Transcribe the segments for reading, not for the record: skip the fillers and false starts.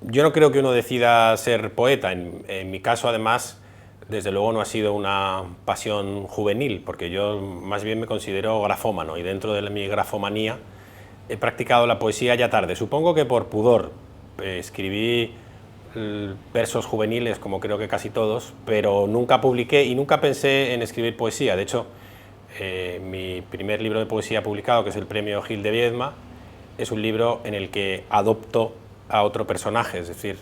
Yo no creo que uno decida ser poeta. En mi caso, además, desde luego no ha sido una pasión juvenil, porque yo más bien me considero grafómano y dentro de mi grafomanía he practicado la poesía ya tarde. Supongo que por pudor. Escribí versos juveniles, como creo que casi todos, pero nunca publiqué y nunca pensé en escribir poesía. De hecho, mi primer libro de poesía publicado, que es el premio Gil de Viedma, es un libro en el que adopto a otro personaje, es decir,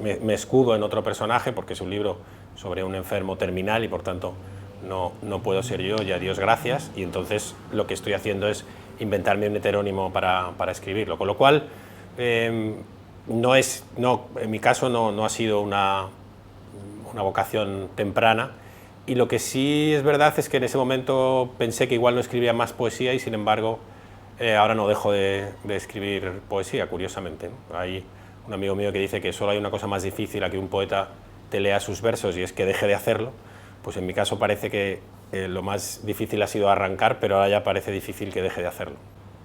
me escudo en otro personaje porque es un libro sobre un enfermo terminal y por tanto no puedo ser yo, y a Dios gracias, y entonces lo que estoy haciendo es inventarme un heterónimo para escribirlo, con lo cual en mi caso no ha sido una vocación temprana, y lo que sí es verdad es que en ese momento pensé que igual no escribía más poesía y sin embargo ahora no dejo de escribir poesía, curiosamente, ¿no? Hay un amigo mío que dice que solo hay una cosa más difícil a que un poeta te lea sus versos y es que deje de hacerlo. Pues en mi caso parece que lo más difícil ha sido arrancar, pero ahora ya parece difícil que deje de hacerlo.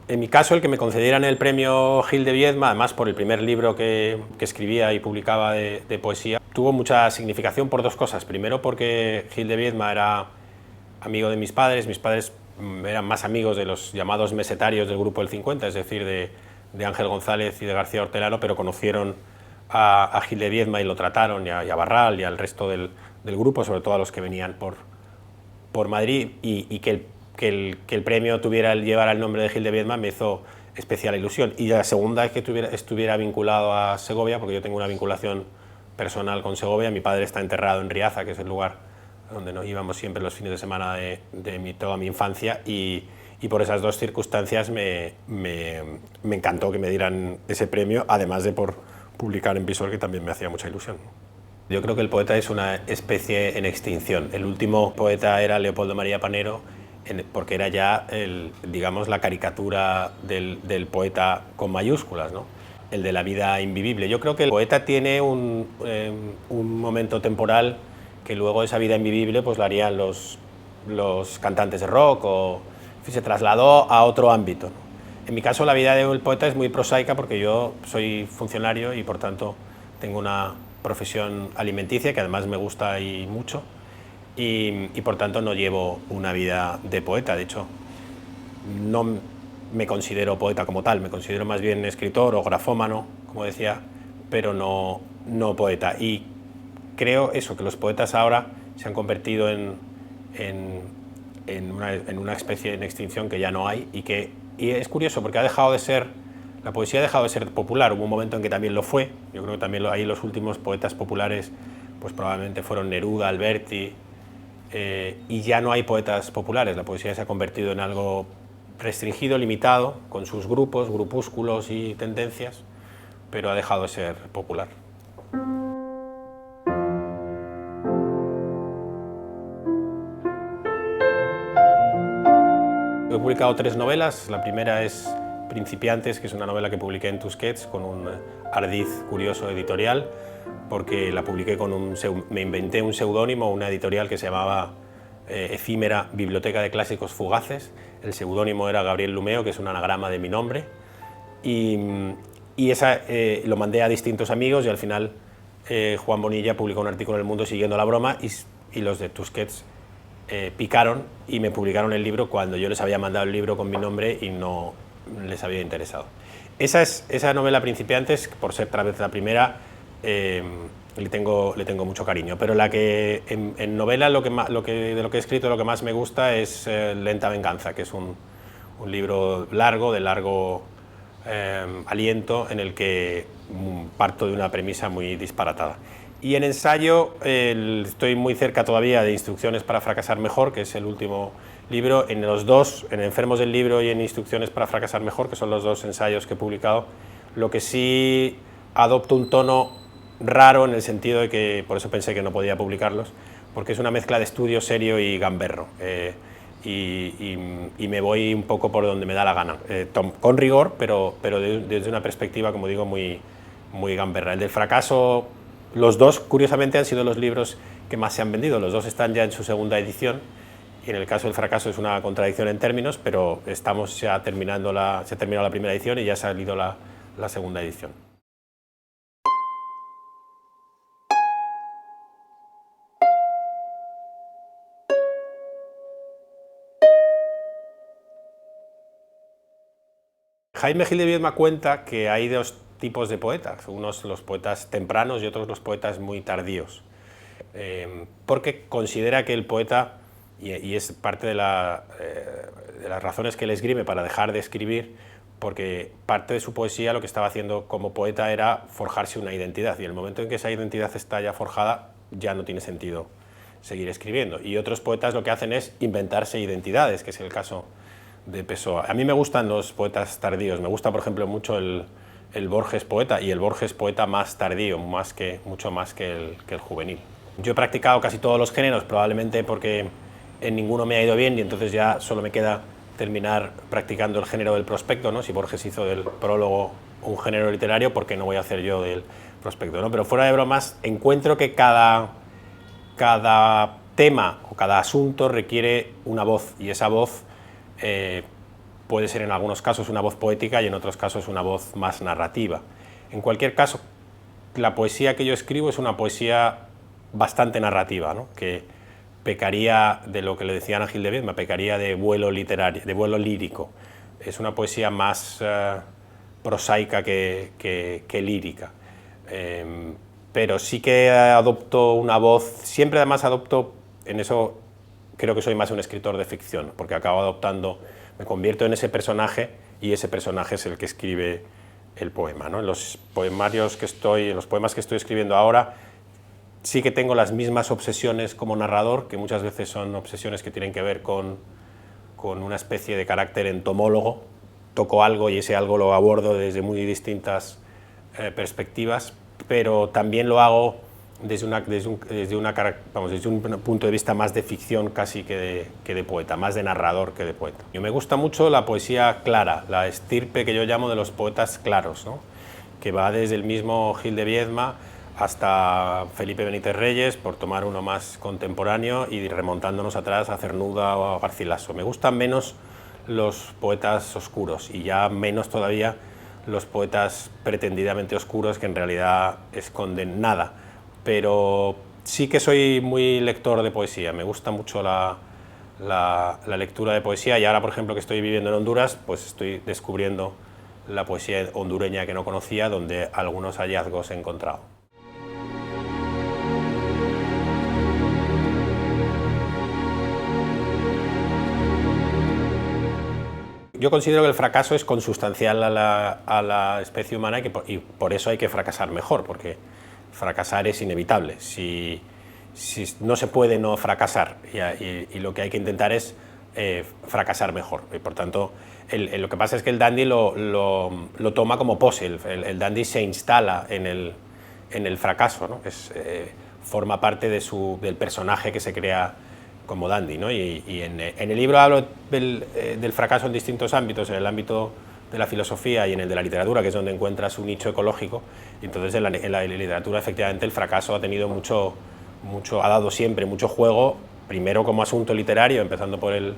En mi caso, el que me concedieran el premio Gil de Viedma, además por el primer libro que escribía y publicaba de poesía, tuvo mucha significación por dos cosas. Primero, porque Gil de Viedma era amigo de mis padres eran más amigos de los llamados mesetarios del Grupo del 50, es decir, de Ángel González y de García Hortelano, pero conocieron a Gil de Viedma y lo trataron, y a Barral y al resto del grupo, sobre todo a los que venían por Madrid, y que el premio llevara el nombre de Gil de Viedma me hizo especial ilusión. Y la segunda es que estuviera vinculado a Segovia, porque yo tengo una vinculación personal con Segovia. Mi padre está enterrado en Riaza, que es el lugar donde nos íbamos siempre los fines de semana de toda mi infancia, y por esas dos circunstancias me encantó que me dieran ese premio, además de por publicar en Visor, que también me hacía mucha ilusión. Yo creo que el poeta es una especie en extinción. El último poeta era Leopoldo María Panero, porque era ya, digamos, la caricatura del poeta con mayúsculas, ¿no? El de la vida invivible. Yo creo que el poeta tiene un momento temporal que luego esa vida invivible pues la harían los cantantes de rock, o se trasladó a otro ámbito, ¿no? En mi caso, la vida del poeta es muy prosaica porque yo soy funcionario y por tanto tengo una profesión alimenticia que además me gusta y mucho, y por tanto no llevo una vida de poeta. De hecho, no me considero poeta como tal, me considero más bien escritor o grafómano, como decía, pero no poeta. Y creo eso, que los poetas ahora se han convertido en una especie en extinción, que ya no hay, y es curioso porque la poesía ha dejado de ser popular. Hubo un momento en que también lo fue. Yo creo que también ahí los últimos poetas populares pues probablemente fueron Neruda, Alberti, y ya no hay poetas populares. La poesía se ha convertido en algo restringido, limitado, con sus grupos, grupúsculos y tendencias, pero ha dejado de ser popular. He publicado 3 novelas. La primera es Principiantes, que es una novela que publiqué en Tusquets con un ardiz curioso editorial, porque la publiqué me inventé un seudónimo, una editorial que se llamaba Efímera Biblioteca de Clásicos Fugaces. El seudónimo era Gabriel Lumeo, que es un anagrama de mi nombre, y esa lo mandé a distintos amigos, y al final Juan Bonilla publicó un artículo en El Mundo siguiendo la broma, y los de Tusquets picaron y me publicaron el libro cuando yo les había mandado el libro con mi nombre y no les había interesado. Esa novela Principiantes, por ser tal vez la primera, le tengo mucho cariño, pero la que en novela de lo que he escrito lo que más me gusta es Lenta Venganza, que es un libro largo, de largo aliento, en el que parto de una premisa muy disparatada. Y en ensayo estoy muy cerca todavía de Instrucciones para fracasar mejor, que es el último libro. En los dos, en Enfermos del libro y en Instrucciones para fracasar mejor, que son los dos ensayos que he publicado, lo que sí adopto un tono raro, en el sentido de que, por eso pensé que no podía publicarlos, porque es una mezcla de estudio serio y gamberro, y me voy un poco por donde me da la gana, con rigor, pero desde una perspectiva, como digo, muy gamberra. El del fracaso, los dos, curiosamente, han sido los libros que más se han vendido. Los dos están ya en su segunda edición y en el caso del fracaso es una contradicción en términos, pero estamos ya terminando se ha terminado la primera edición y ya ha salido la segunda edición. Jaime Gil de Viedma cuenta que hay dos tipos de poetas, unos los poetas tempranos y otros los poetas muy tardíos, porque considera que el poeta, y es parte de las razones que él esgrime para dejar de escribir, porque parte de su poesía lo que estaba haciendo como poeta era forjarse una identidad, y el momento en que esa identidad está ya forjada ya no tiene sentido seguir escribiendo. Y otros poetas lo que hacen es inventarse identidades, que es el caso de Pessoa. A mí me gustan los poetas tardíos, me gusta por ejemplo mucho el Borges poeta, y el Borges poeta más tardío, mucho más que el juvenil. Yo he practicado casi todos los géneros, probablemente porque en ninguno me ha ido bien y entonces ya solo me queda terminar practicando el género del prospecto, ¿no? Si Borges hizo del prólogo un género literario, ¿por qué no voy a hacer yo del prospecto, ¿no? Pero fuera de bromas, encuentro que cada tema o cada asunto requiere una voz, y esa voz puede ser en algunos casos una voz poética y en otros casos una voz más narrativa. En cualquier caso, la poesía que yo escribo es una poesía bastante narrativa, ¿no? Que pecaría de lo que le decían a Gil de Viedma, pecaría de vuelo literario, de vuelo lírico. Es una poesía más prosaica que lírica. Pero sí que adopto una voz, siempre además adopto, en eso creo que soy más un escritor de ficción, porque acabo adoptando, me convierto en ese personaje y ese personaje es el que escribe el poema, ¿no? En los poemas que estoy escribiendo ahora sí que tengo las mismas obsesiones como narrador, que muchas veces son obsesiones que tienen que ver con una especie de carácter entomólogo. Toco algo y ese algo lo abordo desde muy distintas perspectivas, pero también lo hago desde un punto de vista más de ficción casi que de poeta, más de narrador que de poeta. Y me gusta mucho la poesía clara, la estirpe que yo llamo de los poetas claros, ¿no? Que va desde el mismo Gil de Viedma hasta Felipe Benítez Reyes, por tomar uno más contemporáneo, y remontándonos atrás a Cernuda o a Garcilaso. Me gustan menos los poetas oscuros y ya menos todavía los poetas pretendidamente oscuros que en realidad esconden nada. Pero sí que soy muy lector de poesía, me gusta mucho la lectura de poesía, y ahora, por ejemplo, que estoy viviendo en Honduras, pues estoy descubriendo la poesía hondureña que no conocía, donde algunos hallazgos he encontrado. Yo considero que el fracaso es consustancial a la especie humana y por eso hay que fracasar mejor, porque fracasar es inevitable. Si no se puede no fracasar, y lo que hay que intentar es fracasar mejor. Y por tanto, lo que pasa es que el dandy lo toma como pose, el dandy se instala en el fracaso, ¿no? Forma parte del personaje que se crea como dandy, ¿no? Y en el libro hablo del fracaso en distintos ámbitos, en el ámbito de la filosofía y en el de la literatura, que es donde encuentra su nicho ecológico. Y entonces en la literatura efectivamente el fracaso ha tenido ha dado siempre mucho juego, primero como asunto literario, empezando por el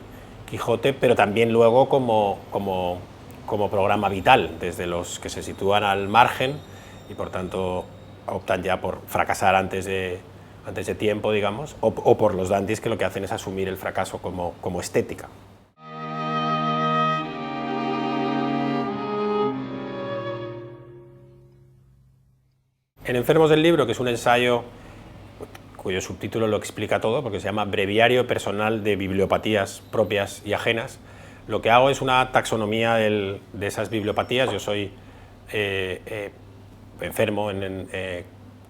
Quijote, pero también luego como programa vital, desde los que se sitúan al margen y por tanto optan ya por fracasar antes de tiempo, digamos, o por los dandys, que lo que hacen es asumir el fracaso como estética. En Enfermos del Libro, que es un ensayo cuyo subtítulo lo explica todo, porque se llama Breviario Personal de Bibliopatías Propias y Ajenas, lo que hago es una taxonomía de esas bibliopatías. Yo soy enfermo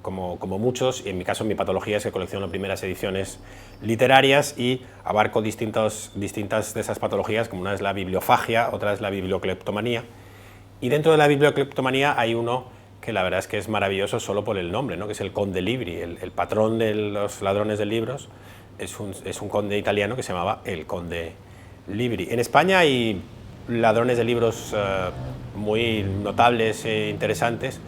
como muchos, y en mi caso mi patología es que colecciono primeras ediciones literarias y abarco distintas de esas patologías, como una es la bibliofagia, otra es la bibliocleptomanía, y dentro de la bibliocleptomanía hay uno que la verdad es que es maravilloso solo por el nombre, ¿no? Que es el Conde Libri, el patrón de los ladrones de libros, es un conde italiano que se llamaba el Conde Libri. En España hay ladrones de libros muy notables e interesantes,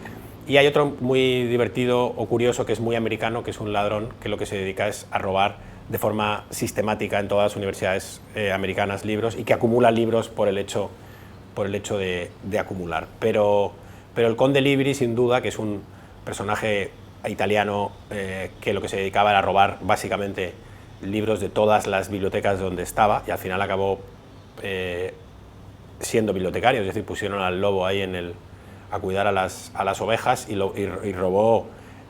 Y hay otro muy divertido o curioso que es muy americano, que es un ladrón que lo que se dedica es a robar de forma sistemática en todas las universidades americanas libros y que acumula libros por el hecho de acumular. Pero el Conde Libri, sin duda, que es un personaje italiano que lo que se dedicaba era a robar básicamente libros de todas las bibliotecas donde estaba y al final acabó siendo bibliotecario, es decir, pusieron al lobo ahí a cuidar a las ovejas y robó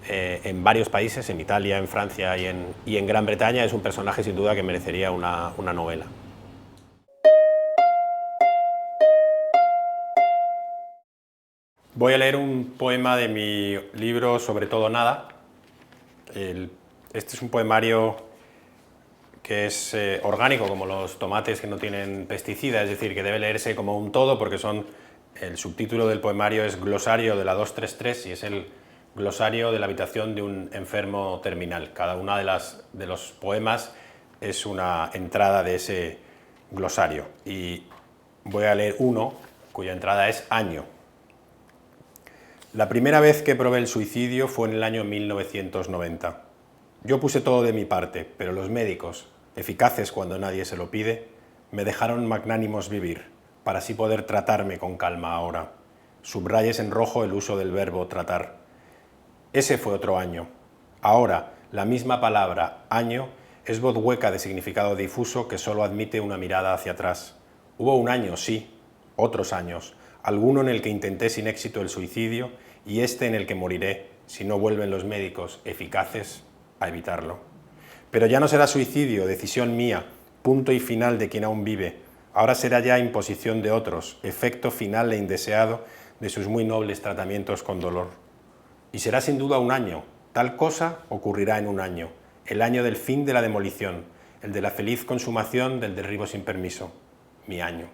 en varios países, en Italia, en Francia y en Gran Bretaña. Es un personaje sin duda que merecería una novela. Voy a leer un poema de mi libro Sobre todo nada. Este es un poemario que es orgánico, como los tomates que no tienen pesticidas, es decir, que debe leerse como un todo porque el subtítulo del poemario es Glosario de la 233 y es el glosario de la habitación de un enfermo terminal. Cada una de los poemas es una entrada de ese glosario y voy a leer uno cuya entrada es año. La primera vez que probé el suicidio fue en el año 1990. Yo puse todo de mi parte, pero los médicos, eficaces cuando nadie se lo pide, me dejaron magnánimos vivir, para así poder tratarme con calma ahora. Subrayes en rojo el uso del verbo tratar. Ese fue otro año. Ahora, la misma palabra, año, es voz hueca de significado difuso que solo admite una mirada hacia atrás. Hubo un año, sí, otros años, alguno en el que intenté sin éxito el suicidio y este en el que moriré si no vuelven los médicos eficaces a evitarlo. Pero ya no será suicidio, decisión mía, punto y final de quien aún vive. Ahora será ya imposición de otros, efecto final e indeseado de sus muy nobles tratamientos con dolor. Y será sin duda un año. Tal cosa ocurrirá en un año. El año del fin de la demolición, el de la feliz consumación del derribo sin permiso. Mi año.